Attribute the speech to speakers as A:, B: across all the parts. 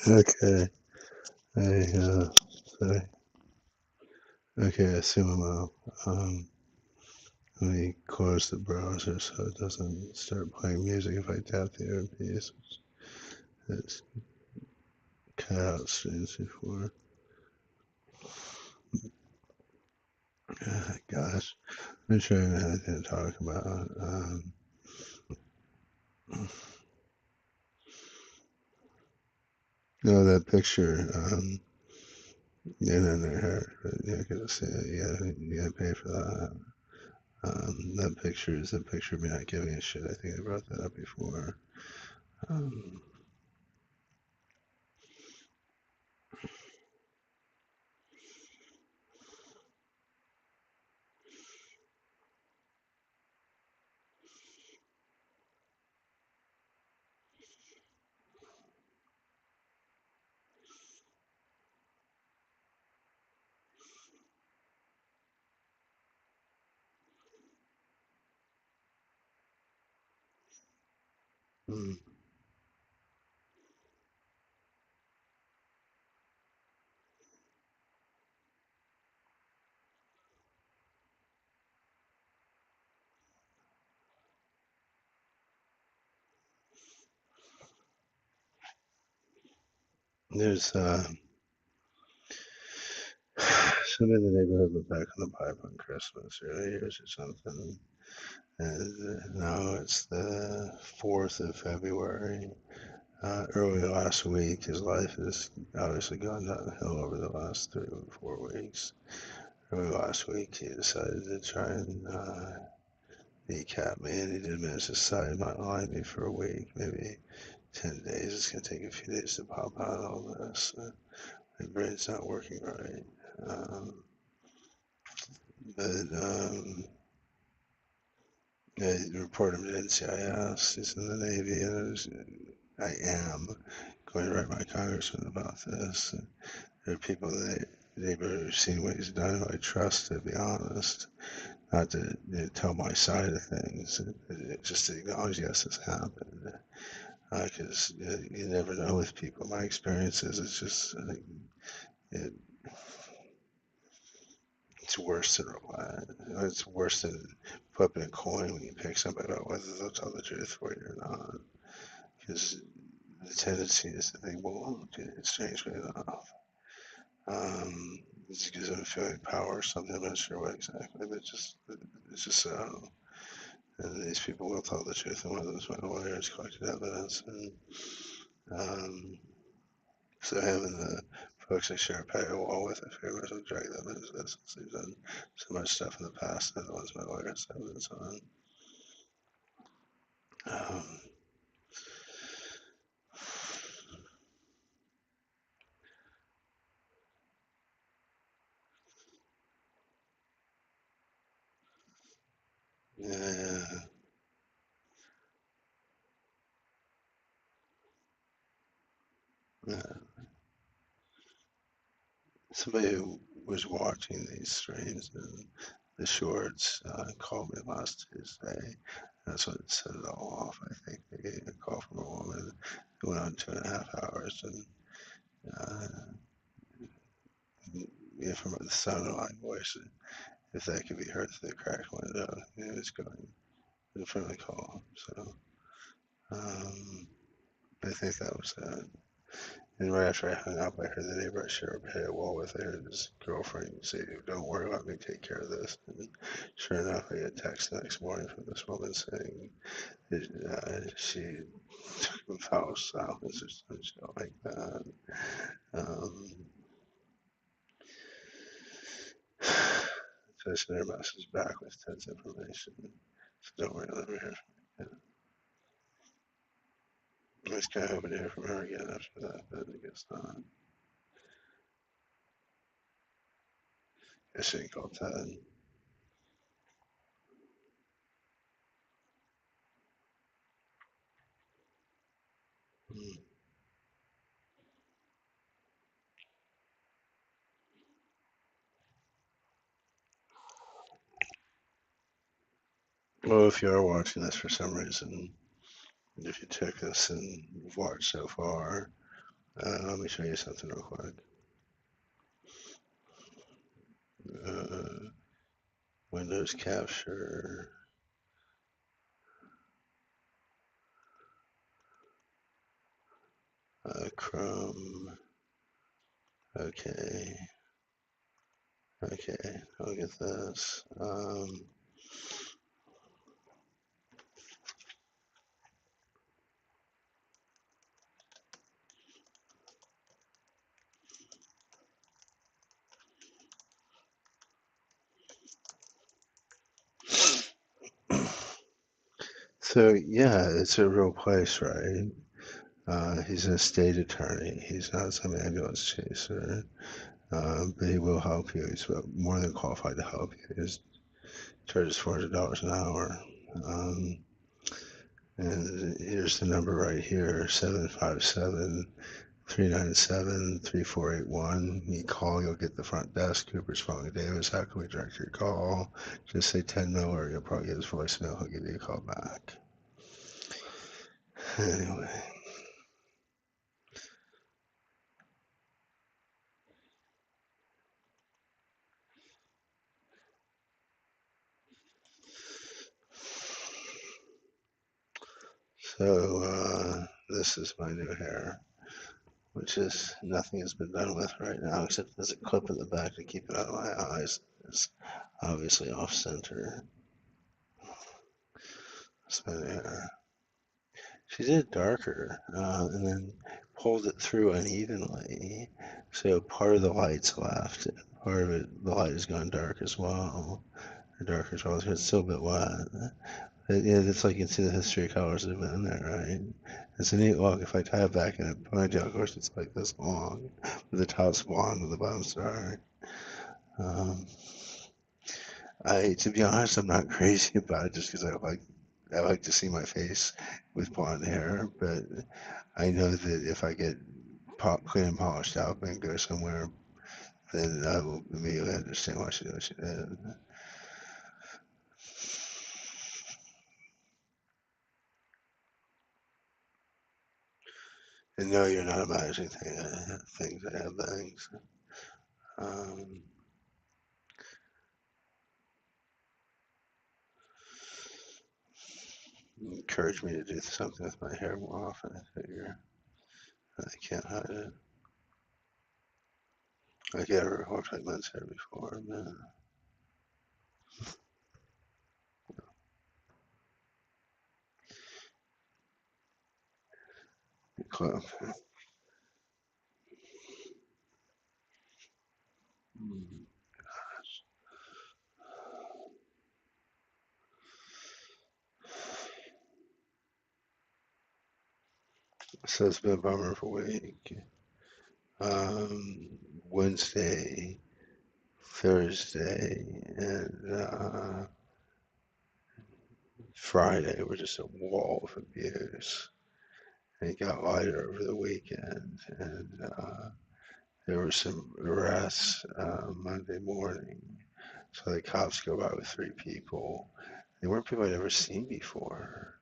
A: Okay. I, sorry. Okay, I assume I'm let me close the browser so it doesn't start playing music if I tap the earpiece. It's cut out streams before. Gosh, I'm sure I have anything to talk about. No, that picture, in there, you're gonna say, yeah, you gotta pay for that. That picture is a picture of me not giving a shit. I think I brought that up before. Um, mm, there's somebody in the neighborhood went back on the pipe on Christmas early years or something. And now it's the 4th of February. Early last week, his life has obviously gone downhill over the last 3 or 4 weeks. Early last week, he decided to try and kneecap me, and he did manage to sideline me for a week, maybe 10 days. It's going to take a few days to pop out all this. My brain's not working right. Um, but I reported him to NCIS. He's in the Navy, and I am going to write my congressman about this. There are people that they've seen what he's done who I trust, to be honest, not to tell my side of things, just to acknowledge, yes, this happened. Because you never know with people. My experiences, it's just, it, it's worse than it's worse than flipping a coin when you pick somebody about whether they'll tell the truth for you or not. Because the tendency is to think, well, it's changed me enough. It's because I'm feeling power or something. I'm not sure what exactly, but it's just so. And these people will tell the truth, and one of them is my lawyer. Has collected evidence, and um, so having the folks I share a paywall with, I figure I might as well drag them into this since they've done so much stuff in the past. And the ones my lawyer has evidence on. Um, yeah, yeah. Somebody who was watching these streams and the shorts called me last Tuesday. That's what set it all off. I think they gave a call from a woman. It went on 2.5 hours, and uh, yeah, from the sound of my voice, if that could be heard through the cracked window, it was going in front of the call. So um, I think that was that. And right after I hung up, I heard the neighbor I share a paywall with. I heard his girlfriend say, "Don't worry, let me take care of this." And sure enough, I get a text the next morning from this woman saying she took a foul silence or some shit like that. Um, so I sent her a message back with Ted's information. So don't worry, let me hear from you. I was kind of hoping to hear from her again after that, but I guess not. I guess she didn't call Ted. Hmm. Well, if you are watching this for some reason, if you took this and you've watched so far, Let me show you something real quick. Uh, Windows capture. Chrome. Okay. Okay. I'll get this. So yeah, it's a real place, right? He's an estate attorney. He's not some ambulance chaser, but he will help you. He's more than qualified to help you. He charges $400 an hour. Um, and here's the number right here, 757-397-3481. You call, you'll get the front desk. Cooper Spelling Davis. How can we direct your call? Just say 10 Miller. You'll probably get his voicemail. He'll give you a call back. Anyway. So this is my new hair, which is nothing has been done with right now except there's a clip in the back to keep it out of my eyes. It's obviously off center. That's my new hair. She did it darker and then pulled it through unevenly. So part of the light's left. Part of it, the light has gone dark as well. Or darker as well. So it's still a bit wet. Yeah, it's like you can see the history of colors that have been in there, right? It's a neat look. If I tie it back in a ponytail, of course, it's like this long, with the top's blonde and the bottom's dark. Um, to be honest, I'm not crazy about it just because I like to see my face with blonde hair, but I know that if I get clean and polished up and go somewhere, then I will immediately understand why she did what she did. And no, you're not imagining things. I have things. Um, encourage me to do something with my hair more often. I figure I can't hide it. Like I ever worked like men's hair before, man. Club. So it's been a bummer for a week. Wednesday, Thursday, and Friday were just a wall of abuse. And it got lighter over the weekend, and there were some arrests Monday morning. So the cops go by with three people. They weren't people I'd ever seen before.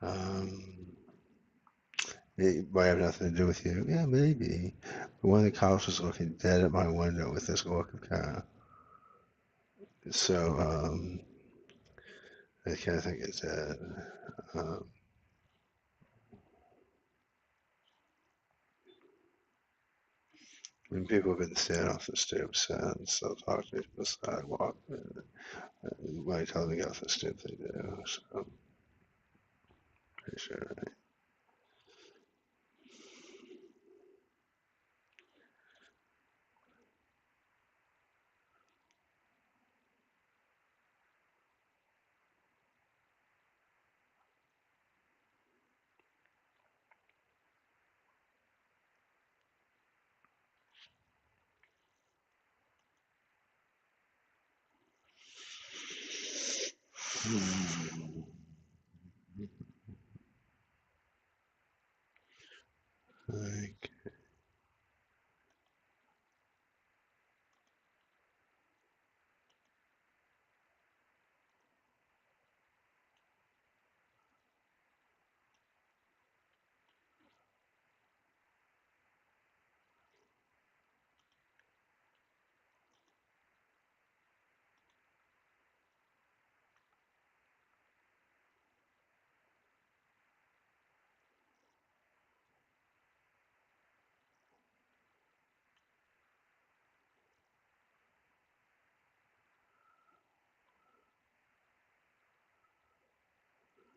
A: Um, it might have nothing to do with you. Yeah, maybe. But one of the cops was looking dead at my window with this look of kind of. So I kind of think it's dead. Um, and people have been standing off the stoop since. They'll talk to me from the sidewalk. By the time they get off the stoop, they do. So I'm pretty sure. Like,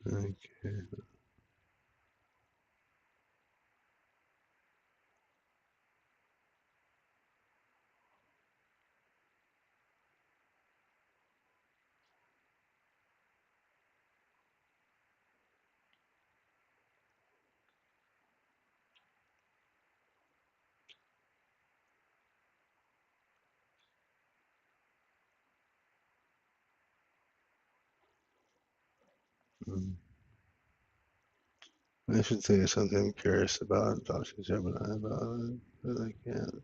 A: Okay. Mm. I should think of something I'm curious about, talk to Gemini about it, but I can't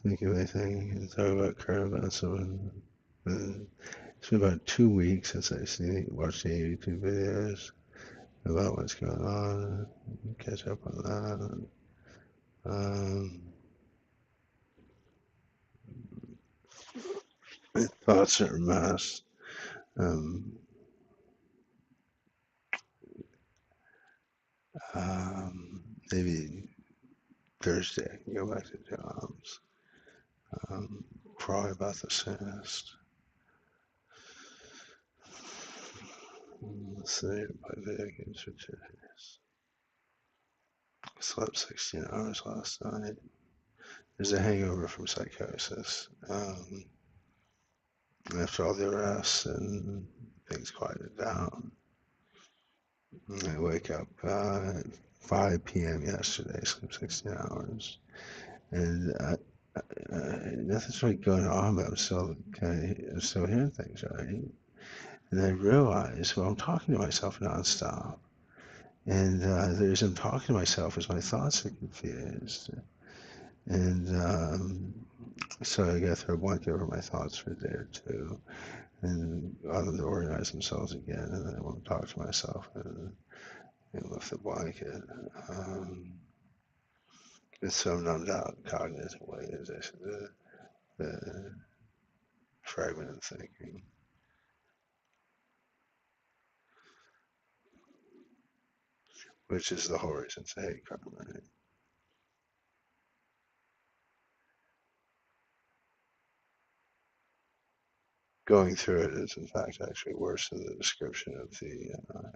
A: think of anything and talk about current events. It's been about 2 weeks since watched any YouTube videos about what's going on. Catch up on that. My thoughts are a mess. Um, Maybe Thursday I can go back to jobs. Um, Probably about the soonest. Let's see, my video games for 2 days. I slept 16 hours last night. There's a hangover from psychosis. After all the arrests and things quieted down, I wake up at 5 p.m. yesterday, sleep 16 hours, and nothing's really going on, but I'm still hearing things, right? And I realize, well, I'm talking to myself nonstop. And the reason I'm talking to myself is my thoughts are confused. And so I got to throw a blanket over my thoughts for a day or two and allow them to organize themselves again. And then I want to talk to myself and lift the blanket. Um, it's so numbed out cognitively, as I said, the fragmented thinking, which is the whole reason to hate karma. Right? Going through it is, in fact, actually worse than the description of the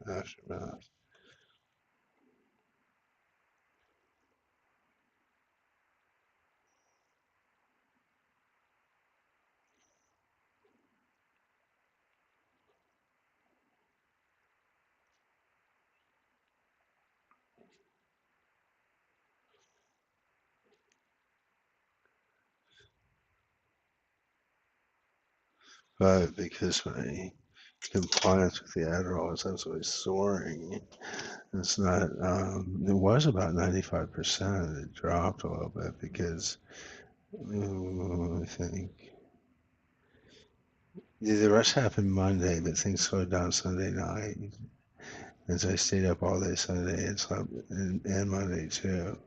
A: aftermath. But because my compliance with the Adderall is absolutely soaring, it's not, it was about 95%. It dropped a little bit because, I think, the rest happened Monday, but things slowed down Sunday night. As I stayed up all day Sunday and slept, and Monday too.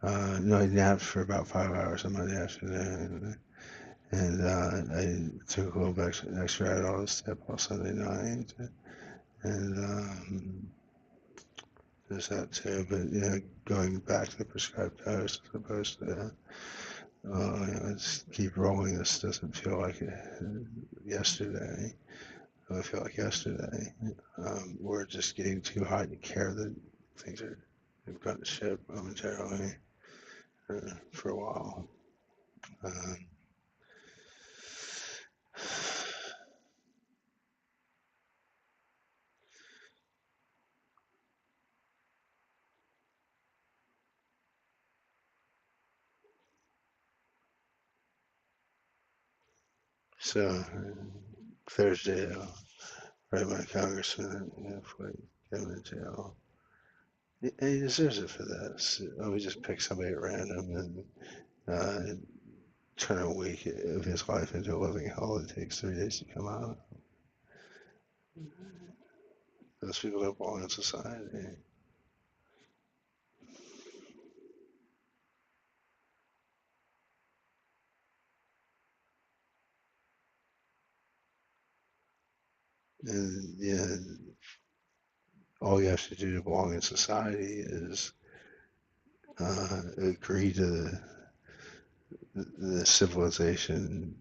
A: No, I napped for about 5 hours on Monday afternoon. And I took a little bit extra Adderall to stay up all Sunday night. And there's that too. But yeah, going back to the prescribed dose as opposed to, let's keep rolling. This doesn't feel like yesterday. I feel like yesterday. We're just getting too high to care that things are, they've gone to shit momentarily for a while. Um, so Thursday, I'll write my congressman if we get him in jail. He deserves it for this. We just pick somebody at random and uh, turn a week of his life into a living hell. It takes 3 days to come out. Those people don't belong in society. And yeah, all you have to do to belong in society is agree to the civilization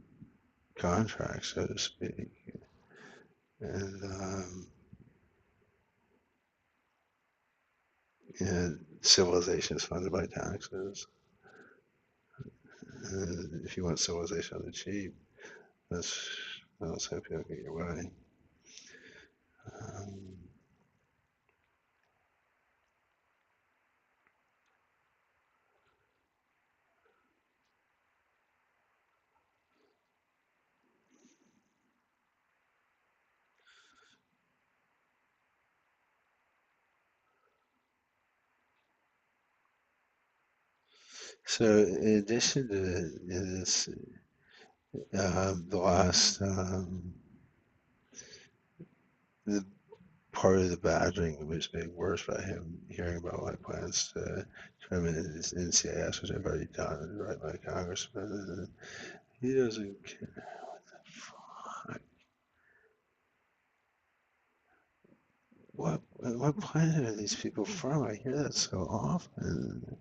A: contract, so to speak. And And civilization is funded by taxes. And if you want civilization on the cheap, let's hope you don't get your way. Um, so in addition to this, the last the part of the badgering was made worse by him hearing about my plans to trim in his NCIS, which I've already done, and write my congressman. And he doesn't care. Fuck. What planet are these people from? I hear that so often.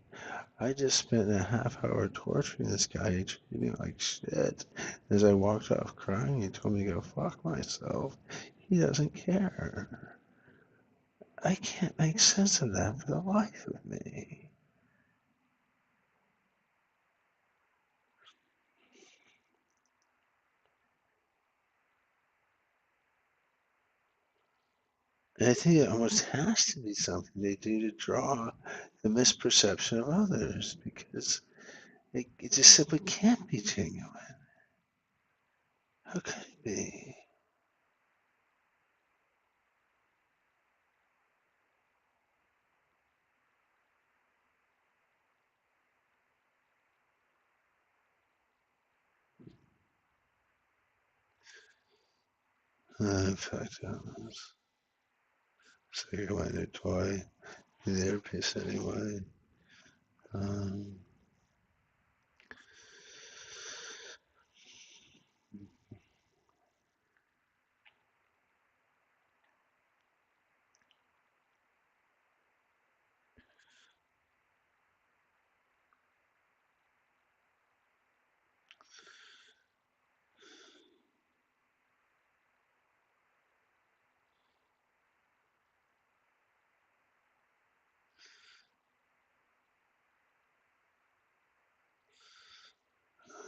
A: I just spent a half hour torturing this guy. He treated me like shit. As I walked off crying, he told me to go fuck myself. He doesn't care. I can't make sense of that for the life of me. And I think it almost has to be something they do to draw the misperception of others because it just simply can't be genuine. How could it be? In fact, so you're my new toy, the earpiece anyway. Um,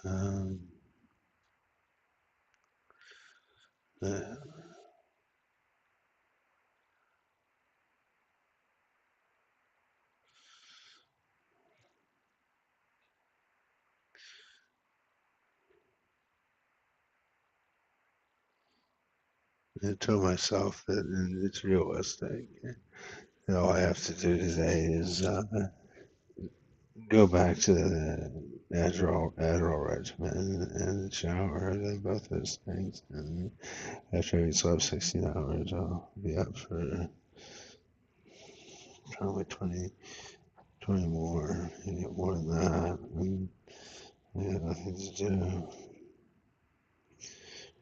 A: um, uh, I told myself that it's realistic. And all I have to do today is go back to the Adderall regimen and shower and both those things. And after having slept 16 hours, I'll be up for probably 20 more, maybe more than that. And I got nothing to do.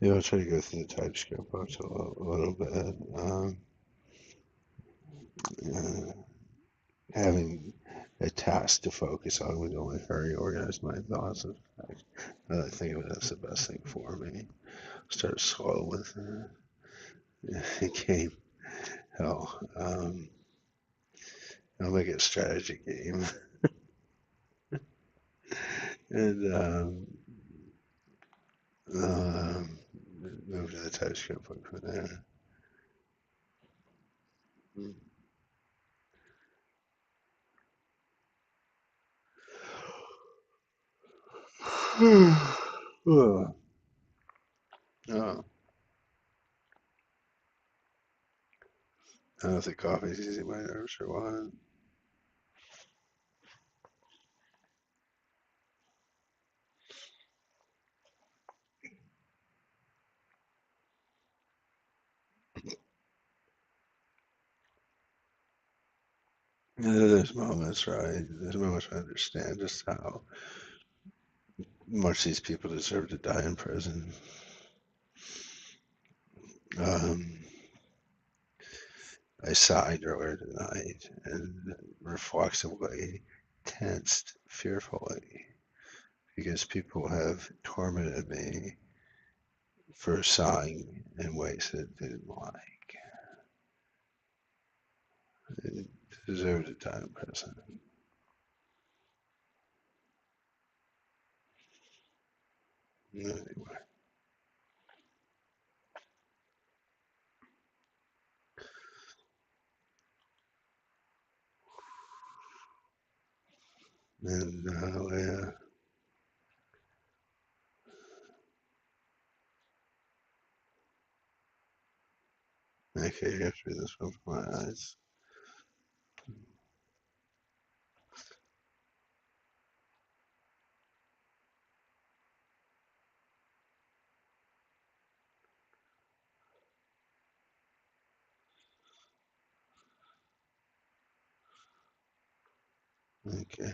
A: Yeah, I'll try to go through the TypeScript books a little bit. Uh, Having a task to focus on would only very organize my thoughts. In fact, now that I think of it, that's the best thing for me. Start slow with a game. Hell, I'll make it a strategy game and um, move to the TypeScript book from there. Oh, I don't know if the coffee's easy my nerves or what. There's moments, right? There's moments I understand just how much these people deserve to die in prison. Um, I sighed earlier tonight and reflexively tensed fearfully because people have tormented me for sighing in ways that I didn't like. deserves a time present. Anyway, and yeah, okay, after this one for my eyes. Okay.